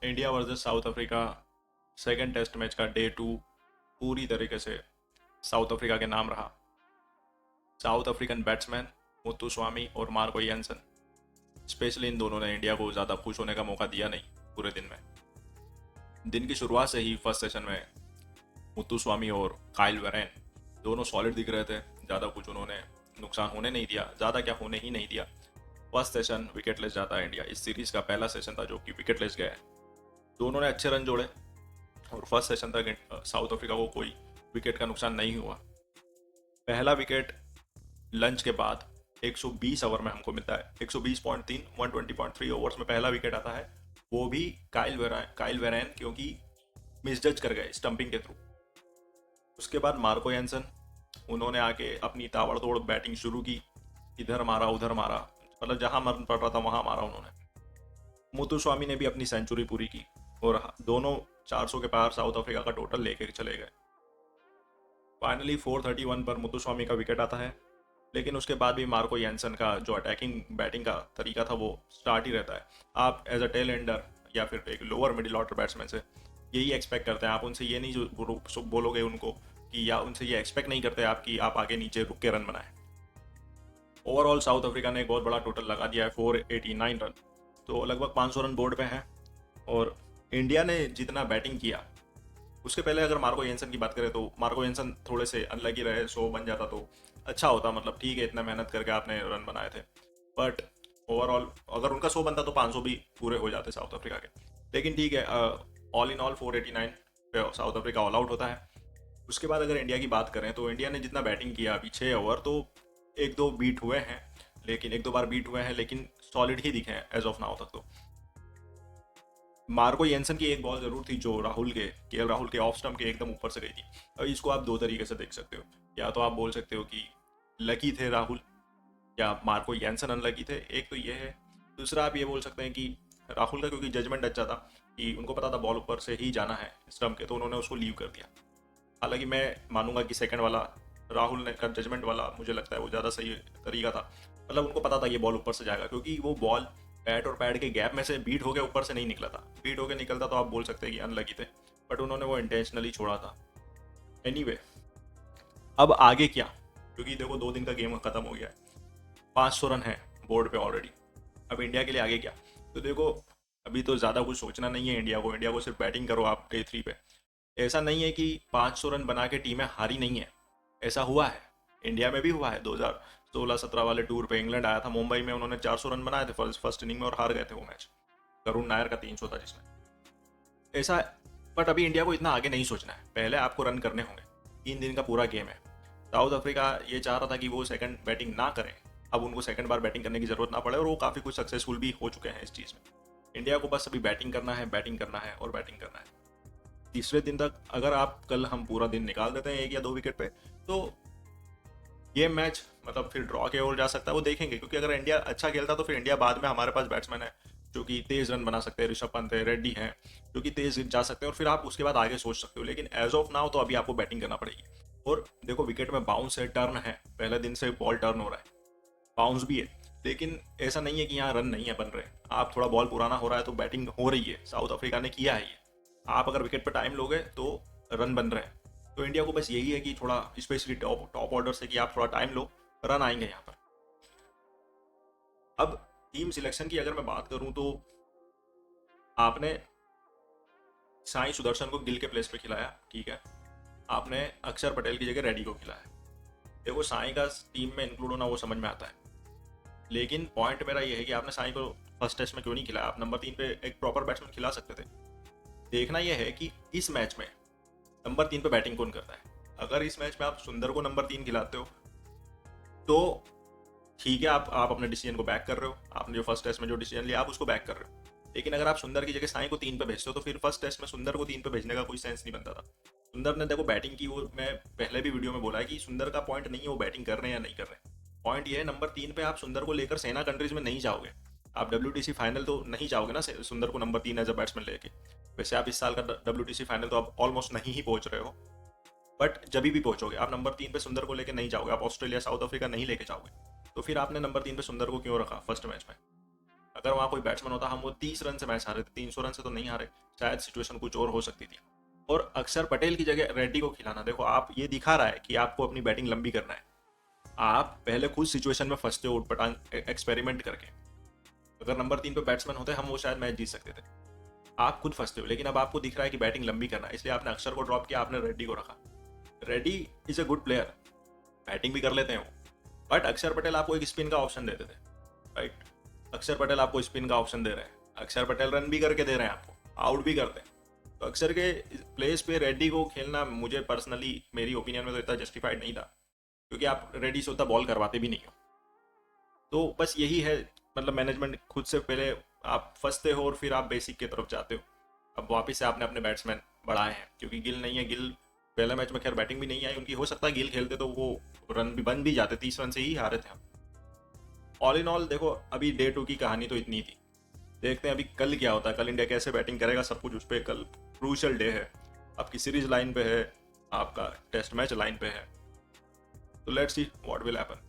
India versus South Africa second test match का day 2 पूरी तरीके से साउथ अफ्रीका के नाम रहा। साउथ अफ्रीकन बैट्समैन मुत्तुस्वामी और मार्को यंसन, स्पेशली इन दोनों ने इंडिया को ज़्यादा खुश होने का मौका दिया नहीं पूरे दिन में। दिन की शुरुआत से ही फर्स्ट सेशन में मुत्तुस्वामी और काइल वेरेन दोनों सॉलिड दिख रहे थे। ज़्यादा कुछ उन्होंने नुकसान होने नहीं दिया, ज़्यादा क्या होने ही नहीं दिया। फर्स्ट सेशन विकेटलेस जाता है इंडिया। इस सीरीज़ का पहला सेशन था जो कि विकेटलेस गया है। दोनों ने अच्छे रन जोड़े और फर्स्ट सेशन तक साउथ अफ्रीका को कोई विकेट का नुकसान नहीं हुआ। पहला विकेट लंच के बाद 120 ओवर में हमको मिलता है। 120.3 120.3 ओवर्स में पहला विकेट आता है, वो भी काइल वेरेन क्योंकि मिसजज कर गए स्टंपिंग के थ्रू। उसके बाद मार्को यंसन, उन्होंने आके अपनी ताबड़तोड़ बैटिंग शुरू की। इधर मारा उधर मारा, मतलब जहां मन पड़ रहा था वहां मारा उन्होंने। मुत्तुस्वामी ने भी अपनी सेंचुरी पूरी की और दोनों 400 के पार साउथ अफ्रीका का टोटल लेकर चले गए। फाइनली 431 पर मुत्तुस्वामी का विकेट आता है, लेकिन उसके बाद भी मार्को यंसन का जो अटैकिंग बैटिंग का तरीका था वो स्टार्ट ही रहता है। आप एज अ टेल एंडर या फिर एक लोअर मिडिल ऑर्डर बैट्समैन से यही एक्सपेक्ट करते हैं। आप उनसे ये नहीं जो बोलोगे उनको कि, या उनसे ये एक्सपेक्ट नहीं करते आप कि आप आगे नीचे रुक के रन बनाएं। ओवरऑल साउथ अफ्रीका ने एक बहुत बड़ा टोटल लगा दिया है, 489 रन, तो लगभग 500 रन बोर्ड पे हैं। और इंडिया ने जितना बैटिंग किया, उसके पहले अगर मार्को येंसन की बात करें तो मार्को येंसन थोड़े से अनलकी रहे। 100 बन जाता तो अच्छा होता, मतलब ठीक है, इतना मेहनत करके आपने रन बनाए थे। बट ओवरऑल अगर उनका 100 बनता तो 500 भी पूरे हो जाते साउथ अफ्रीका के। लेकिन ठीक है, ऑल इन ऑल 489 पे साउथ अफ्रीका ऑल आउट होता है। उसके बाद अगर इंडिया की बात करें तो इंडिया ने जितना बैटिंग किया अभी 6 ओवर, तो एक दो बीट हुए हैं, लेकिन एक दो बार बीट हुए हैं, लेकिन सॉलिड ही दिखे हैं एज ऑफ नाउ तक। तो मार्को येंसन की एक बॉल जरूर थी जो के राहुल के ऑफ स्टंप के एकदम ऊपर से गई थी। अब इसको आप दो तरीके से देख सकते हो। या तो आप बोल सकते हो कि लकी थे राहुल, या मार्को येंसन अनलकी थे, एक तो ये है। दूसरा आप ये बोल सकते हैं कि राहुल का क्योंकि जजमेंट अच्छा था कि उनको पता था बॉल ऊपर से ही जाना है स्टंप के, तो उन्होंने उसको लीव कर दिया। हालांकि मैं मानूंगा कि सेकंड वाला राहुल ने का जजमेंट वाला मुझे लगता है वो ज़्यादा सही तरीका था। मतलब उनको पता था ये बॉल ऊपर से जाएगा, क्योंकि वो बॉल बैट और पैड के गैप में से बीट होकर ऊपर से नहीं निकला था। बीट होकर निकलता तो आप बोल सकते हैं कि अनलकी थे, बट उन्होंने वो इंटेंशनली छोड़ा था। एनीवे, अब आगे क्या, क्योंकि देखो 2 दिन का गेम खत्म हो गया है, 500 रन है बोर्ड पे ऑलरेडी। अब इंडिया के लिए आगे क्या, तो देखो अभी तो ज़्यादा कुछ सोचना नहीं है इंडिया को सिर्फ बैटिंग करो आप डे 3 पे। ऐसा नहीं है कि 500 रन बना के टीमें हारी नहीं है, ऐसा हुआ है, इंडिया में भी हुआ है। 2016-17 वाले टूर पे इंग्लैंड आया था मुंबई में, उन्होंने 400 रन बनाए थे फर्स्ट इनिंग में और हार गए थे वो मैच। करुण नायर का 300 था जिसमें ऐसा। बट अभी इंडिया को इतना आगे नहीं सोचना है, पहले आपको रन करने होंगे। 3 दिन का पूरा गेम है। साउथ अफ्रीका ये चाह रहा था कि वो सेकंड बैटिंग ना करें, अब उनको सेकंड बार बैटिंग करने की जरूरत ना पड़े, और वो काफ़ी कुछ सक्सेसफुल भी हो चुके हैं इस चीज़ में। इंडिया को बस अभी बैटिंग करना है, बैटिंग करना है और बैटिंग करना है। तीसरे दिन तक अगर आप कल हम पूरा दिन निकाल देते हैं 1 या 2 विकेट पे, तो ये मैच मतलब फिर ड्रॉ के ओर जा सकता है, वो देखेंगे। क्योंकि अगर इंडिया अच्छा खेलता तो फिर इंडिया बाद में, हमारे पास बैट्समैन है जो कि तेज रन बना सकते हैं, ऋषभ पंत है, रेड्डी हैं जो कि तेज जा सकते हैं, और फिर आप उसके बाद आगे सोच सकते हो। लेकिन एज ऑफ नाउ तो अभी आपको बैटिंग करना पड़ेगी। और देखो विकेट में बाउंस है, टर्न है, पहले दिन से बॉल टर्न हो रहा है, बाउंस भी है, लेकिन ऐसा नहीं है कि यहाँ रन नहीं है बन रहे। आप थोड़ा बॉल पुराना हो रहा है तो बैटिंग हो रही है, साउथ अफ्रीका ने किया है ये। आप अगर विकेट पर टाइम लोगे तो रन बन रहे हैं। तो इंडिया को बस यही है कि थोड़ा, स्पेशली टॉप ऑर्डर से, कि आप थोड़ा टाइम लो, रन आएंगे यहाँ पर। अब टीम सिलेक्शन की अगर मैं बात करूं तो आपने साई सुदर्शन को गिल के प्लेस पे खिलाया, ठीक है। आपने अक्षर पटेल की जगह रेड्डी को खिलाया। देखो साई का टीम में इंक्लूड होना वो समझ में आता है, लेकिन पॉइंट मेरा ये है कि आपने साई को फर्स्ट टेस्ट में क्यों नहीं खिलाया। आप नंबर 3 पे एक प्रॉपर बैट्समैन खिला सकते थे। देखना यह है कि इस मैच में नंबर 3 पे बैटिंग कौन करता है। अगर इस मैच में आप सुंदर को नंबर 3 खिलाते हो तो ठीक है, आप अपने डिसीजन को बैक कर रहे हो, आपने जो फर्स्ट टेस्ट में जो डिसीजन लिया आप उसको बैक कर रहे हो। लेकिन अगर आप सुंदर की जगह साई को 3 पे भेजते हो तो फिर फर्स्ट टेस्ट में सुंदर को 3 पे भेजने का कोई सेंस नहीं बनता था। सुंदर ने देखो बैटिंग की, वो मैं पहले भी वीडियो में बोला है कि सुंदर का पॉइंट नहीं है वो बैटिंग कर रहे हैं या नहीं कर रहे हैं। पॉइंट ये है, नंबर 3 पे आप सुंदर को लेकर सेना कंट्रीज में नहीं जाओगे। आप WTC फाइनल तो नहीं जाओगे ना सुंदर को नंबर 3 एज अ बैट्समैन लेके। वैसे आप इस साल का WTC फाइनल तो आप ऑलमोस्ट नहीं ही पहुंच रहे हो, बट जब भी पहुंचोगे आप नंबर 3 पे सुंदर को लेकर नहीं जाओगे, आप ऑस्ट्रेलिया साउथ अफ्रीका नहीं लेके जाओगे। तो फिर आपने नंबर 3 पे सुंदर को क्यों रखा फर्स्ट मैच में। अगर वहाँ कोई बैट्समैन होता, हम वो 30 रन से मैच हारे थे, 300 रन से तो नहीं हारे, शायद सिचुएशन कुछ और हो सकती थी। और अक्षर पटेल की जगह रेड्डी को खिलाना, देखो आप ये दिखा रहा है कि आपको अपनी बैटिंग लंबी करना है। आप पहले खुद सिचुएशन में फंसते हो उठपटांग एक्सपेरिमेंट करके। अगर नंबर 3 पे बैट्समैन होते हम वो शायद मैच जीत सकते थे। आप खुद फंसते हो, लेकिन अब आपको दिख रहा है कि बैटिंग लंबी करना है, इसलिए आपने अक्षर को ड्रॉप किया, आपने रेड्डी को रखा। Reddy is a good player, batting भी कर लेते हैं वो, बट अक्षर पटेल आपको एक स्पिन का ऑप्शन देते थे, राइट। अक्षर पटेल आपको स्पिन का ऑप्शन दे रहे हैं, अक्षर पटेल रन भी करके दे रहे हैं आपको, आउट भी करते हैं। तो अक्षर के प्लेस पे रेड्डी को खेलना मुझे पर्सनली, मेरी ओपिनियन में तो इतना जस्टिफाइड नहीं था, क्योंकि आप रेड्डी से उतना बॉल करवाते भी नहीं हो। तो बस यही है, मतलब मैनेजमेंट खुद से पहले आप फंसते हो और फिर आप बेसिक की तरफ जाते हो। अब वापस से आपने अपने बैट्समैन बढ़ाए हैं, क्योंकि गिल नहीं है। गिल पहले मैच में खैर बैटिंग भी नहीं आई उनकी, हो सकता है गिल खेलते तो वो रन भी बन भी जाते, 30 रन से ही हारे थे हम। ऑल इन ऑल देखो, अभी डे 2 की कहानी तो इतनी थी, देखते हैं अभी कल क्या होता है, कल इंडिया कैसे बैटिंग करेगा, सब कुछ उस पर कल क्रूशल डे है। आपकी सीरीज लाइन पे है, आपका टेस्ट मैच लाइन पे है, तो let's see what will happen.